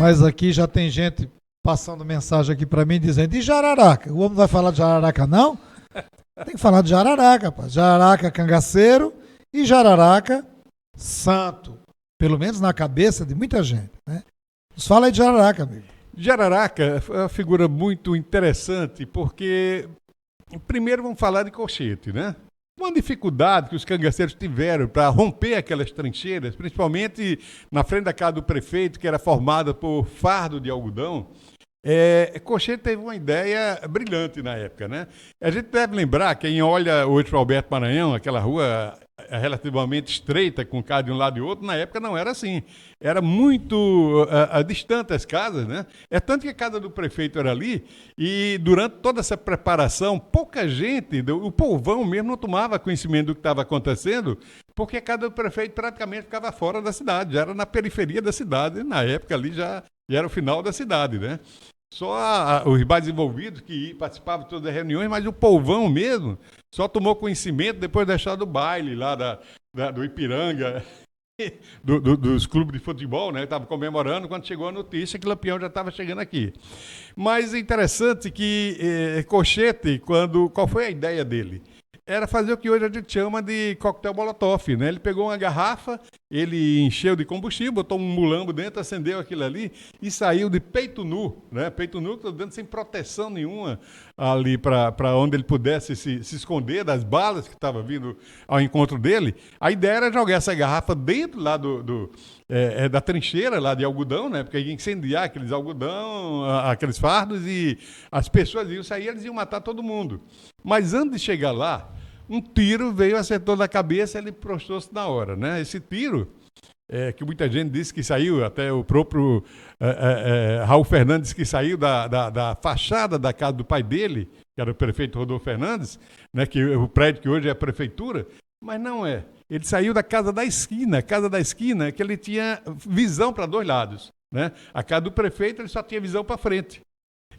Mas aqui já tem gente passando mensagem aqui pra mim dizendo: e jararaca? O homem vai falar de jararaca, não? Tem que falar de jararaca, rapaz. Jararaca cangaceiro e jararaca santo. Pelo menos na cabeça de muita gente, né? Nos fala aí de jararaca, amigo. Jararaca é uma figura muito interessante porque, primeiro, vamos falar de Cochete, né? Uma dificuldade que os cangaceiros tiveram para romper aquelas trincheiras, principalmente na frente da casa do prefeito, que era formada por fardo de algodão. Cochete teve uma ideia brilhante na época, né? A gente deve lembrar, quem olha hoje para Alberto Maranhão, aquela rua relativamente estreita, com casa de um lado e outro, na época não era assim. Era muito distante as casas, né? É tanto que a casa do prefeito era ali, e durante toda essa preparação, pouca gente, o povão mesmo não tomava conhecimento do que estava acontecendo, porque a casa do prefeito praticamente ficava fora da cidade, já era na periferia da cidade, na época ali já era o final da cidade, né? Só os mais envolvidos que participavam de todas as reuniões, mas o povão mesmo só tomou conhecimento depois da deixar do baile lá do Ipiranga, dos clubes de futebol, né? Estava comemorando quando chegou a notícia que o Lampião já estava chegando aqui. Mas é interessante que Cochete, qual foi a ideia dele? Era fazer o que hoje a gente chama de coquetel molotov, né? Ele pegou uma garrafa, ele encheu de combustível, botou um mulambo dentro, acendeu aquilo ali e saiu de peito nu, né? Peito nu, dentro sem proteção nenhuma ali para onde ele pudesse se esconder das balas que estavam vindo ao encontro dele. A ideia era jogar essa garrafa dentro lá da trincheira lá de algodão, né? Porque ia incendiar aqueles algodão, aqueles fardos, e as pessoas iam sair, eles iam matar todo mundo. Mas antes de chegar lá, um tiro veio, acertou na cabeça, ele prostrou-se na hora, né? Esse tiro, que muita gente disse que saiu, até o próprio Raul Fernandes, que saiu da fachada da casa do pai dele, que era o prefeito Rodolfo Fernandes, né? Que o prédio que hoje é a prefeitura, mas não é. Ele saiu da casa da esquina, que ele tinha visão para dois lados, né? A casa do prefeito, ele só tinha visão para frente.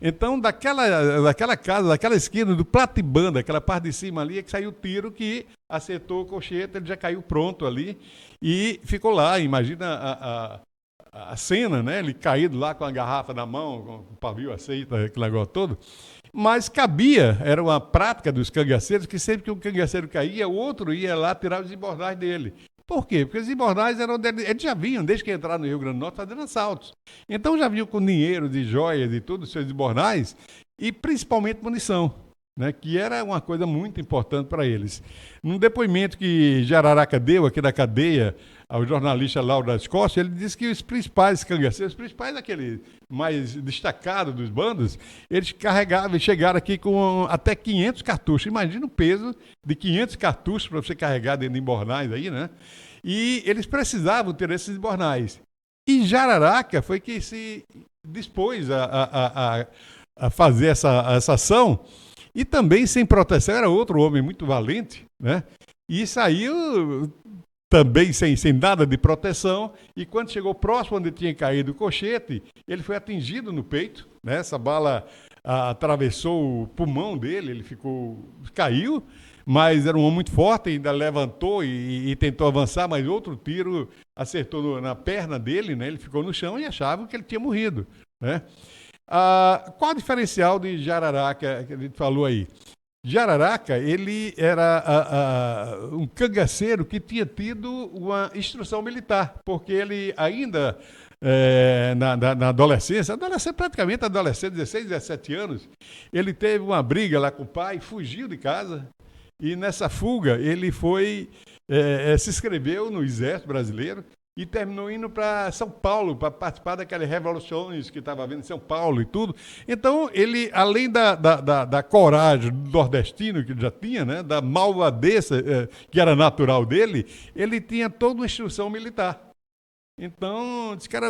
Então, daquela casa, daquela esquina, do Platibanda, aquela parte de cima ali, é que saiu o tiro que acertou o Cochete, ele já caiu pronto ali e ficou lá. Imagina a cena, né? Ele caído lá com a garrafa na mão, com o pavio aceito, aquele negócio todo. Mas era uma prática dos cangaceiros, que sempre que um cangaceiro caía, o outro ia lá tirar os embornais dele. Por quê? Porque os embornais eram eles já vinham, desde que entraram no Rio Grande do Norte, fazendo assaltos. Então já vinham com dinheiro, de joias e tudo, os seus embornais, e principalmente munição, né, que era uma coisa muito importante para eles. Num depoimento que Jararaca deu aqui da cadeia ao jornalista Lauro da Escócia, ele disse que os principais cangaceiros, os principais aqueles mais destacados dos bandos, eles carregavam e chegaram aqui com até 500 cartuchos. Imagina o peso de 500 cartuchos para você carregar dentro de embornais aí, né? E eles precisavam ter esses embornais. E Jararaca foi que se dispôs a fazer essa ação, e também sem proteção, era outro homem muito valente, né? E saiu também sem nada de proteção, e quando chegou próximo onde tinha caído o Cochete, ele foi atingido no peito, né? Essa bala atravessou o pulmão dele, ele caiu, mas era um homem muito forte, ainda levantou e tentou avançar, mas outro tiro acertou na perna dele, né? Ele ficou no chão e achavam que ele tinha morrido, né? Qual o diferencial de Jararaca que a gente falou aí? Jararaca, ele era um cangaceiro que tinha tido uma instrução militar, porque ele ainda, na adolescência, praticamente adolescente, 16, 17 anos, ele teve uma briga lá com o pai, fugiu de casa, e nessa fuga ele se inscreveu no Exército Brasileiro, e terminou indo para São Paulo, para participar daquelas revoluções que estava havendo em São Paulo e tudo. Então, ele, além da coragem do nordestino que ele já tinha, né, da malvadeza que era natural dele, ele tinha toda uma instrução militar. Então, disse que era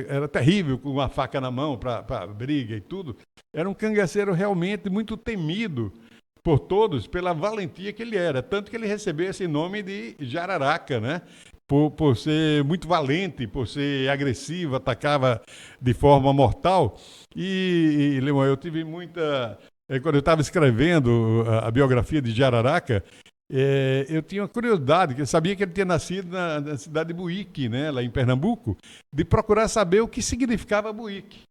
era terrível, com uma faca na mão para briga e tudo. Era um cangaceiro realmente muito temido por todos, pela valentia que ele era. Tanto que ele recebeu esse nome de Jararaca, né? Por ser muito valente, por ser agressivo, atacava de forma mortal. E Leão, eu tive muita... Quando eu estava escrevendo a biografia de Jararaca, eu tinha uma curiosidade, que eu sabia que ele tinha nascido na cidade de Buíque, né, lá em Pernambuco, de procurar saber o que significava Buíque,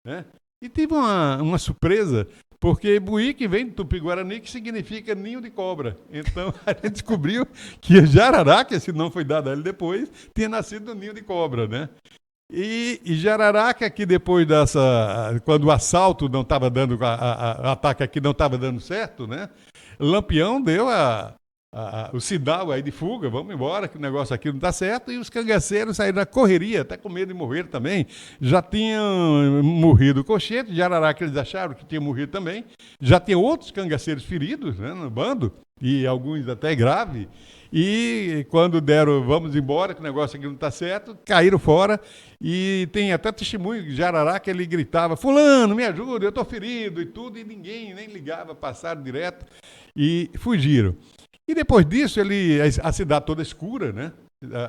né? E tive uma surpresa, porque Buíque vem do Tupi-Guarani, que significa ninho de cobra. Então, a gente descobriu que o Jararaca, esse nome foi dado a ele depois, tinha nascido do ninho de cobra, né? E Jararaca, que depois quando o assalto não estava dando, o ataque aqui não estava dando certo, né? Lampião deu o sinal aí de fuga, vamos embora, que o negócio aqui não está certo, e os cangaceiros saíram na correria, até com medo de morrer também. Já tinham morrido o Cochete, Jararaca eles acharam que tinha morrido também, já tinha outros cangaceiros feridos, né, no bando, e alguns até grave. E quando deram, vamos embora, que o negócio aqui não está certo, caíram fora. E tem até testemunho de Jararaca, ele gritava: fulano, me ajuda, eu estou ferido e tudo, e ninguém nem ligava, passaram direto e fugiram. E depois disso, a cidade toda escura, né?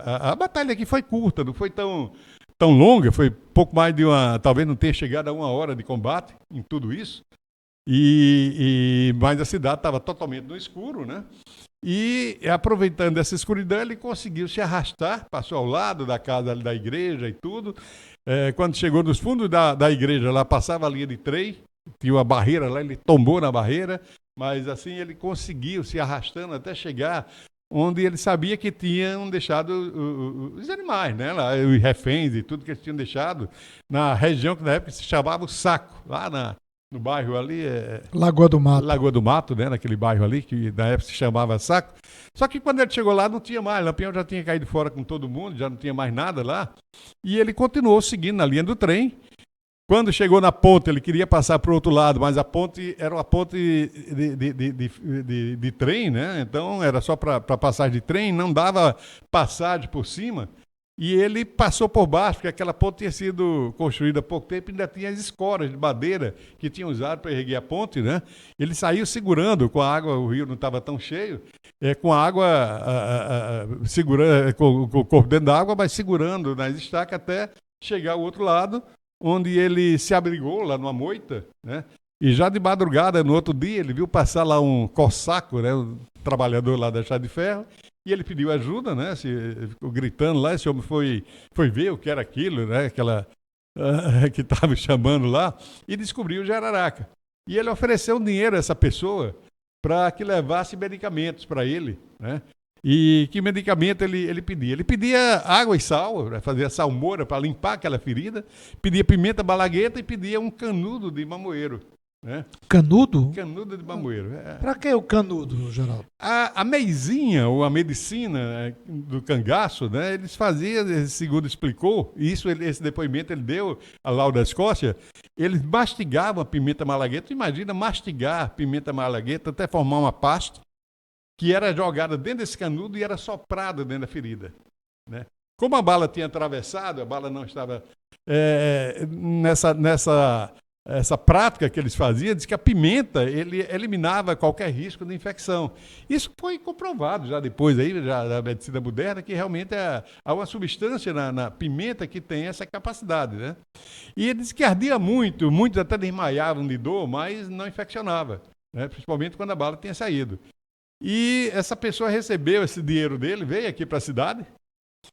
A batalha aqui foi curta, não foi tão longa, foi pouco mais de talvez não tenha chegado a 1 hora de combate em tudo isso. Mas a cidade estava totalmente no escuro, né? E, aproveitando essa escuridão, ele conseguiu se arrastar, passou ao lado da casa da igreja e tudo. Quando chegou nos fundos da igreja, lá passava a linha de trem, tinha uma barreira lá, ele tombou na barreira, mas assim ele conseguiu se arrastando até chegar onde ele sabia que tinham deixado os animais, né? Lá, os reféns e tudo que eles tinham deixado, na região que na época se chamava o Saco, lá no bairro ali, Lagoa do Mato. Lagoa do Mato, né? Naquele bairro ali, que na época se chamava Saco. Só que quando ele chegou lá, não tinha mais. Lampião já tinha caído fora com todo mundo, já não tinha mais nada lá. E ele continuou seguindo na linha do trem. Quando chegou na ponte, ele queria passar para o outro lado, mas a ponte era uma ponte de trem, né? Então era só para passagem de trem, não dava passagem por cima. E ele passou por baixo, porque aquela ponte tinha sido construída há pouco tempo e ainda tinha as escoras de madeira que tinham usado para erguer a ponte, né? Ele saiu segurando com a água, o rio não estava tão cheio, com a água segurando, com o corpo dentro da água, mas segurando nas estacas até chegar ao outro lado, onde ele se abrigou lá numa moita, né? E já de madrugada, no outro dia, ele viu passar lá um cossaco, né? Um trabalhador lá da Estrada de Ferro, e ele pediu ajuda, né? Ficou gritando lá, esse homem foi ver o que era aquilo, né? Aquela que estava chamando lá, e descobriu o Jararaca. E ele ofereceu dinheiro a essa pessoa para que levasse medicamentos para ele, né? E que medicamento ele pedia? Ele pedia água e sal, fazer a salmoura para limpar aquela ferida, pedia pimenta malagueta e pedia um canudo de mamoeiro. Né? Canudo? Canudo de mamoeiro. Para que o canudo, Geraldo? A meizinha, ou a medicina do cangaço, né, eles faziam, segundo explicou, e esse depoimento ele deu a Laura da Escócia, eles mastigavam a pimenta malagueta. Imagina mastigar pimenta malagueta até formar uma pasta, que era jogada dentro desse canudo e era soprada dentro da ferida. Né? Como a bala tinha atravessado, a bala não estava essa prática que eles faziam, diz que a pimenta ele eliminava qualquer risco de infecção. Isso foi comprovado já depois aí, já da medicina moderna, que realmente há uma substância na pimenta que tem essa capacidade. Né? E ele disse que ardia muito, muitos até desmaiavam de dor, mas não infeccionava, né? Principalmente quando a bala tinha saído. E essa pessoa recebeu esse dinheiro dele, veio aqui para a cidade,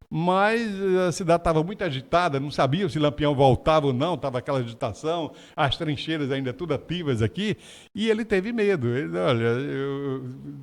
mas a cidade estava muito agitada, não sabia se Lampião voltava ou não, estava aquela agitação, as trincheiras ainda tudo ativas aqui, e ele teve medo. Ele, olha,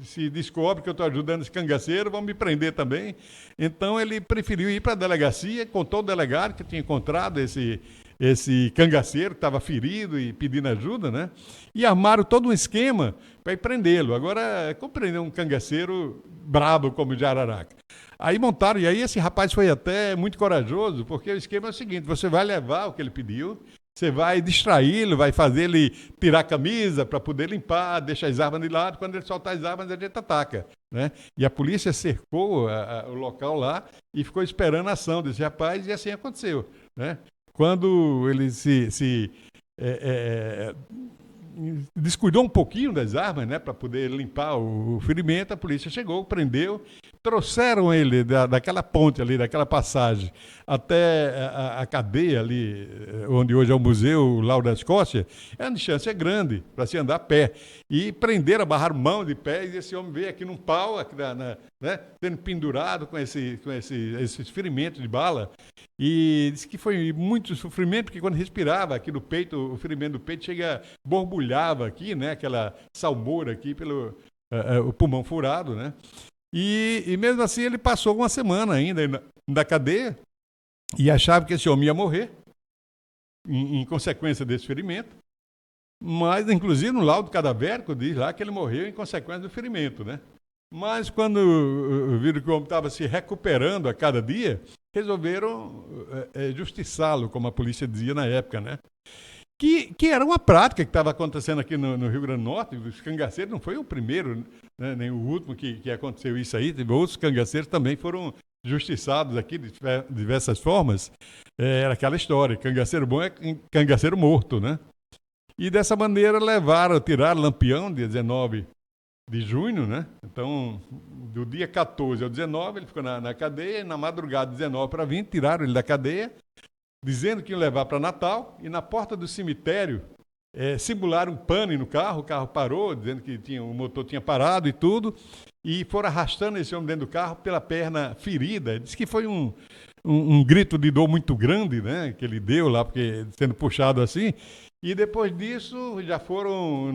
se descobre que eu estou ajudando esse cangaceiro, vão me prender também. Então ele preferiu ir para a delegacia, contou ao delegado que tinha encontrado esse cangaceiro que estava ferido e pedindo ajuda, né? E armaram todo um esquema para ir prendê-lo. Agora, como prender um cangaceiro brabo como o Jararaca? Aí montaram, e aí esse rapaz foi até muito corajoso, porque o esquema é o seguinte: você vai levar o que ele pediu, você vai distraí-lo, vai fazer ele tirar a camisa para poder limpar, deixa as armas de lado, quando ele soltar as armas a gente ataca. Né? E a polícia cercou o local lá e ficou esperando a ação desse rapaz, e assim aconteceu. Né? Quando ele se descuidou um pouquinho das armas, né, para poder limpar o ferimento, a polícia chegou, prendeu. trouxeram ele daquela ponte ali, daquela passagem, até a cadeia ali, onde hoje é o Museu Lauro da Escócia, a distância é grande para se andar a pé. E prenderam, amarraram mão de pé, e esse homem veio aqui num pau, aqui né, sendo pendurado com esses ferimentos de bala. E disse que foi muito sofrimento, porque quando respirava aqui no peito, o ferimento do peito borbulhava aqui, né, aquela salmoura aqui pelo o pulmão furado, né? E mesmo assim ele passou uma semana ainda na cadeia e achava que esse homem ia morrer em consequência desse ferimento, mas inclusive no laudo cadavérico diz lá que ele morreu em consequência do ferimento, né? Mas quando viram que o homem estava se recuperando a cada dia, resolveram justiçá-lo, como a polícia dizia na época, né? Que era uma prática que estava acontecendo aqui no Rio Grande do Norte. Os cangaceiros não foi o primeiro, né, nem o último que aconteceu isso aí. Outros cangaceiros também foram justiçados aqui de diversas formas. Era aquela história, cangaceiro bom é cangaceiro morto, né? E dessa maneira tiraram Lampião, dia 19 de junho, né? Então, do dia 14 ao 19, ele ficou na cadeia, e na madrugada, 19 para 20, tiraram ele da cadeia, dizendo que iam levar para Natal, e na porta do cemitério simularam um pane no carro, o carro parou, dizendo que o motor tinha parado e tudo, e foram arrastando esse homem dentro do carro pela perna ferida. Diz que foi um grito de dor muito grande, né, que ele deu lá, porque sendo puxado assim, e depois disso já foram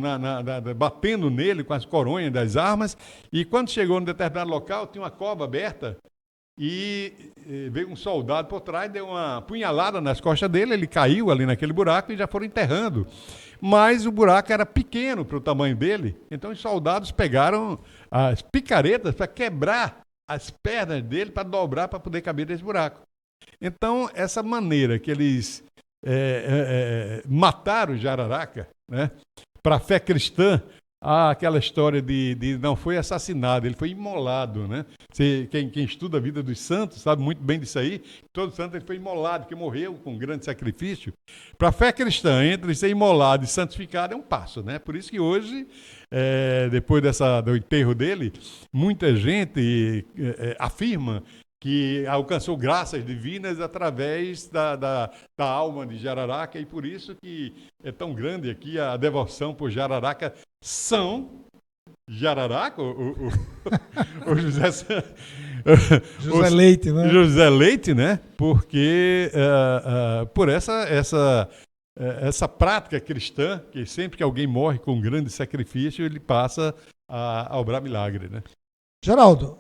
batendo nele com as coronhas das armas, e quando chegou em determinado local, tinha uma cova aberta, e veio um soldado por trás, deu uma punhalada nas costas dele, ele caiu ali naquele buraco e já foram enterrando. Mas o buraco era pequeno para o tamanho dele, então os soldados pegaram as picaretas para quebrar as pernas dele, para dobrar, para poder caber nesse buraco. Então, essa maneira que eles mataram o Jararaca, né, para a fé cristã, aquela história de não foi assassinado, ele foi imolado, né? Quem estuda a vida dos santos sabe muito bem disso aí. Todo santo ele foi imolado, que morreu com um grande sacrifício. Para a fé cristã, entre ser imolado e santificado é um passo, né? Por isso que hoje, depois do enterro dele, muita gente afirma que alcançou graças divinas através da alma de Jararaca, e por isso que é tão grande aqui a devoção por Jararaca. São Jararaca, o José Leite, né? José Leite, né? Porque por essa prática cristã, que sempre que alguém morre com um grande sacrifício, ele passa a obrar milagre, né? Geraldo,